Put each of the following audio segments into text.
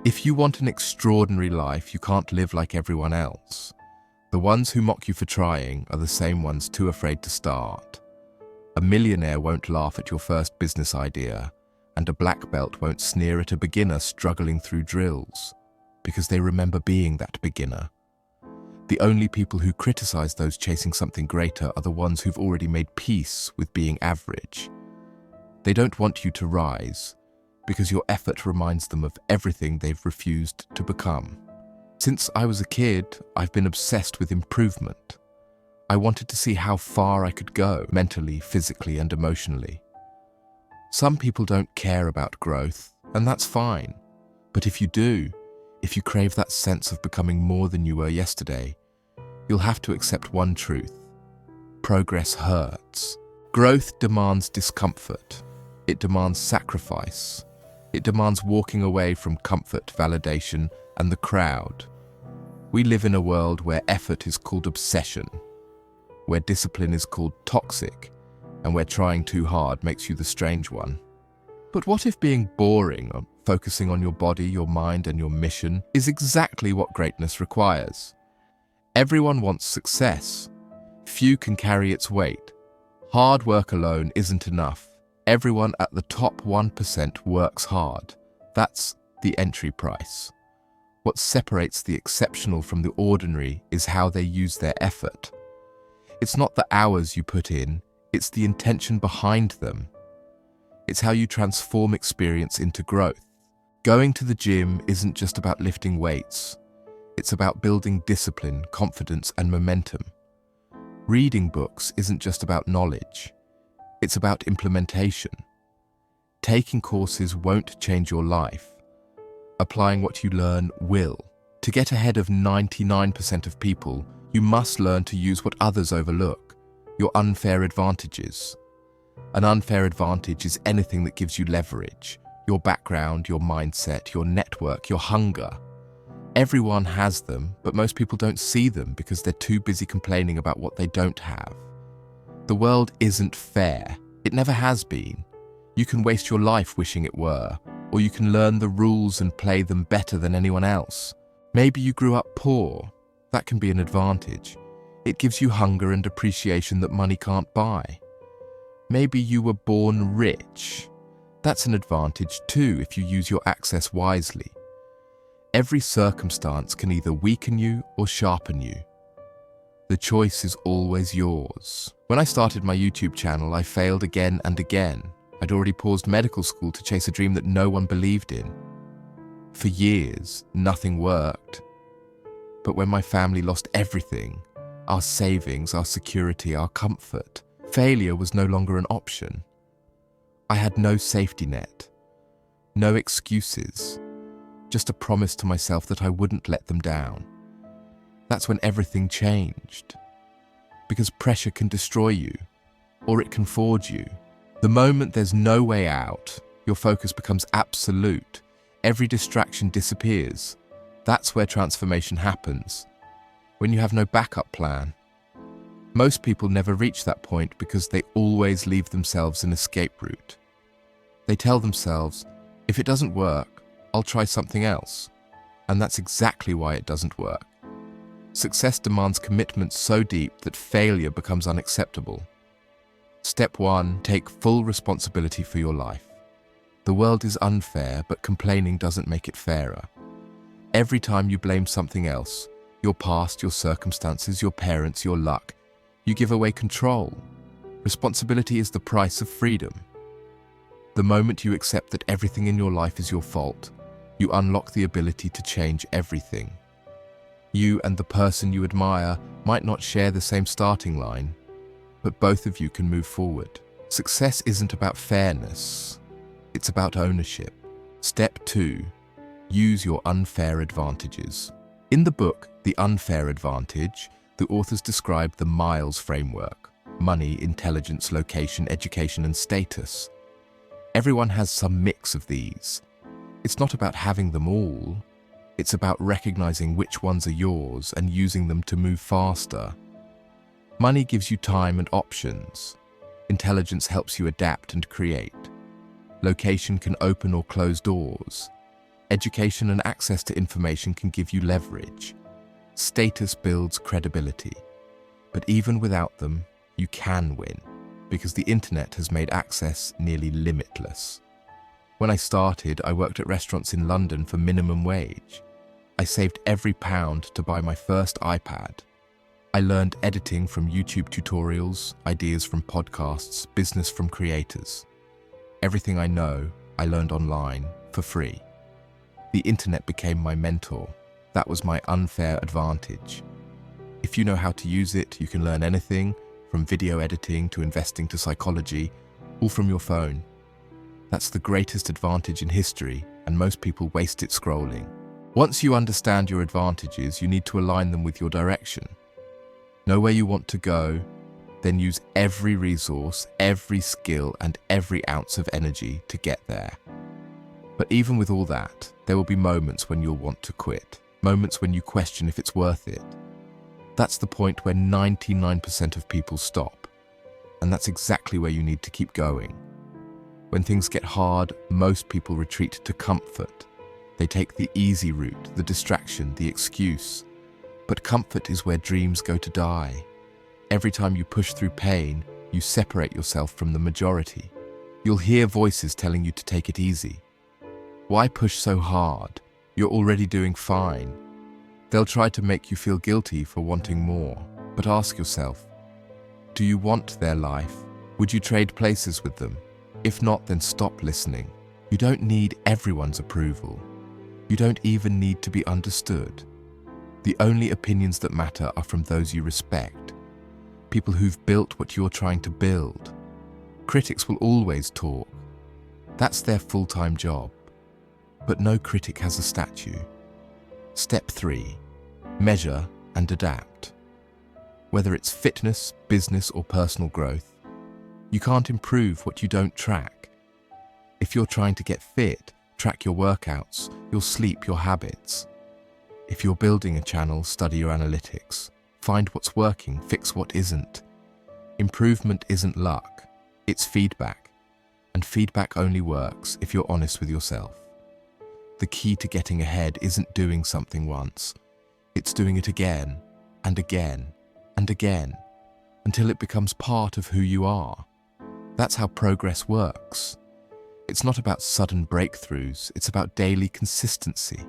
If you want an extraordinary life, you can't live like everyone else. The ones who mock you for trying are the same ones too afraid to start. A millionaire won't laugh at your first business idea, and a black belt won't sneer at a beginner struggling through drills, because they remember being that beginner. The only people who criticize those chasing something greater are the ones who've already made peace with being average. They don't want you to rise, because your effort reminds them of everything they've refused to become. Since I was a kid, I've been obsessed with improvement. I wanted to see how far I could go, mentally, physically, and emotionally. Some people don't care about growth, and that's fine. But if you do, if you crave that sense of becoming more than you were yesterday, you'll have to accept one truth. Progress hurts. Growth demands discomfort. It demands sacrifice. It demands walking away from comfort, validation, and the crowd. We live in a world where effort is called obsession, where discipline is called toxic, and where trying too hard makes you the strange one. But what if being boring, or focusing on your body, your mind, and your mission is exactly what greatness requires? Everyone wants success. Few can carry its weight. Hard work alone isn't enough. Everyone at the top 1% works hard. That's the entry price. What separates the exceptional from the ordinary is how they use their effort. It's not the hours you put in, it's the intention behind them. It's how you transform experience into growth. Going to the gym isn't just about lifting weights. It's about building discipline, confidence, and momentum. Reading books isn't just about knowledge. It's about implementation. Taking courses won't change your life. Applying what you learn will. To get ahead of 99% of people, you must learn to use what others overlook, your unfair advantages. An unfair advantage is anything that gives you leverage, your background, your mindset, your network, your hunger. Everyone has them, but most people don't see them because they're too busy complaining about what they don't have. The world isn't fair. It never has been. You can waste your life wishing it were, or you can learn the rules and play them better than anyone else. Maybe you grew up poor. That can be an advantage. It gives you hunger and appreciation that money can't buy. Maybe you were born rich. That's an advantage too if you use your access wisely. Every circumstance can either weaken you or sharpen you. The choice is always yours. When I started my YouTube channel, I failed again and again. I'd already paused medical school to chase a dream that no one believed in. For years, nothing worked. But when my family lost everything, our savings, our security, our comfort, failure was no longer an option. I had no safety net, no excuses, just a promise to myself that I wouldn't let them down. That's when everything changed. Because pressure can destroy you, or it can forge you. The moment there's no way out, your focus becomes absolute. Every distraction disappears. That's where transformation happens, when you have no backup plan. Most people never reach that point because they always leave themselves an escape route. They tell themselves, if it doesn't work, I'll try something else. And that's exactly why it doesn't work. Success demands commitment so deep that failure becomes unacceptable. Step 1, take full responsibility for your life. The world is unfair, but complaining doesn't make it fairer. Every time you blame something else, your past, your circumstances, your parents, your luck, you give away control. Responsibility is the price of freedom. The moment you accept that everything in your life is your fault, you unlock the ability to change everything. You and the person you admire might not share the same starting line, but both of you can move forward. Success isn't about fairness, it's about ownership. Step 2, use your unfair advantages. In the book, The Unfair Advantage, the authors describe the Miles framework: money, intelligence, location, education, and status. Everyone has some mix of these. It's not about having them all. It's about recognizing which ones are yours and using them to move faster. Money gives you time and options. Intelligence helps you adapt and create. Location can open or close doors. Education and access to information can give you leverage. Status builds credibility. But even without them, you can win, because the internet has made access nearly limitless. When I started, I worked at restaurants in London for minimum wage. I saved every pound to buy my first iPad. I learned editing from YouTube tutorials, ideas from podcasts, business from creators. Everything I know, I learned online for free. The internet became my mentor. That was my unfair advantage. If you know how to use it, you can learn anything, from video editing to investing to psychology, all from your phone. That's the greatest advantage in history, and most people waste it scrolling. Once you understand your advantages, you need to align them with your direction. Know where you want to go, then use every resource, every skill, and every ounce of energy to get there. But even with all that, there will be moments when you'll want to quit, moments when you question if it's worth it. That's the point where 99% of people stop, and that's exactly where you need to keep going. When things get hard, most people retreat to comfort. They take the easy route, the distraction, the excuse. But comfort is where dreams go to die. Every time you push through pain, you separate yourself from the majority. You'll hear voices telling you to take it easy. Why push so hard? You're already doing fine. They'll try to make you feel guilty for wanting more, but ask yourself, do you want their life? Would you trade places with them? If not, then stop listening. You don't need everyone's approval. You don't even need to be understood. The only opinions that matter are from those you respect, people who've built what you're trying to build. Critics will always talk. That's their full-time job. But no critic has a statue. Step 3. Measure and adapt. Whether it's fitness, business, or personal growth, you can't improve what you don't track. If you're trying to get fit, track your workouts, your sleep, your habits. If you're building a channel, study your analytics. Find what's working, fix what isn't. Improvement isn't luck, it's feedback. And feedback only works if you're honest with yourself. The key to getting ahead isn't doing something once. It's doing it again, and again, and again, until it becomes part of who you are. That's how progress works. It's not about sudden breakthroughs, it's about daily consistency.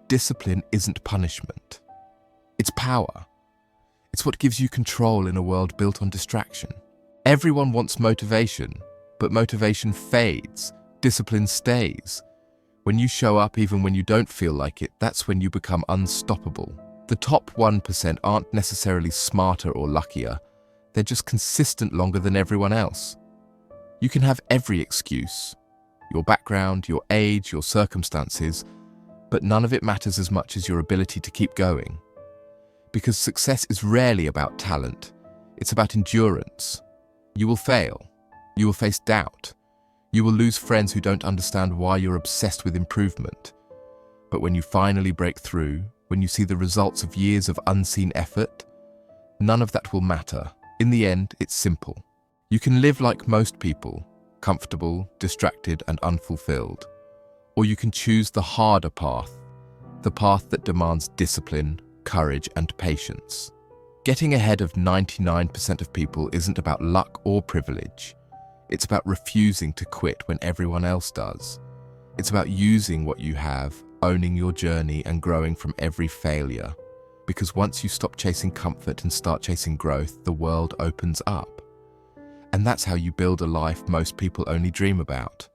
Discipline isn't punishment. It's power. It's what gives you control in a world built on distraction. Everyone wants motivation, but motivation fades, discipline stays. When you show up even when you don't feel like it, that's when you become unstoppable. The top 1% aren't necessarily smarter or luckier. They're just consistent longer than everyone else. You can have every excuse, your background, your age, your circumstances, but none of it matters as much as your ability to keep going. Because success is rarely about talent. It's about endurance. You will fail. You will face doubt. You will lose friends who don't understand why you're obsessed with improvement. But when you finally break through, when you see the results of years of unseen effort, none of that will matter. In the end, it's simple. You can live like most people, comfortable, distracted, and unfulfilled. Or you can choose the harder path, the path that demands discipline, courage, and patience. Getting ahead of 99% of people isn't about luck or privilege. It's about refusing to quit when everyone else does. It's about using what you have, owning your journey, and growing from every failure. Because once you stop chasing comfort and start chasing growth, the world opens up. And that's how you build a life most people only dream about.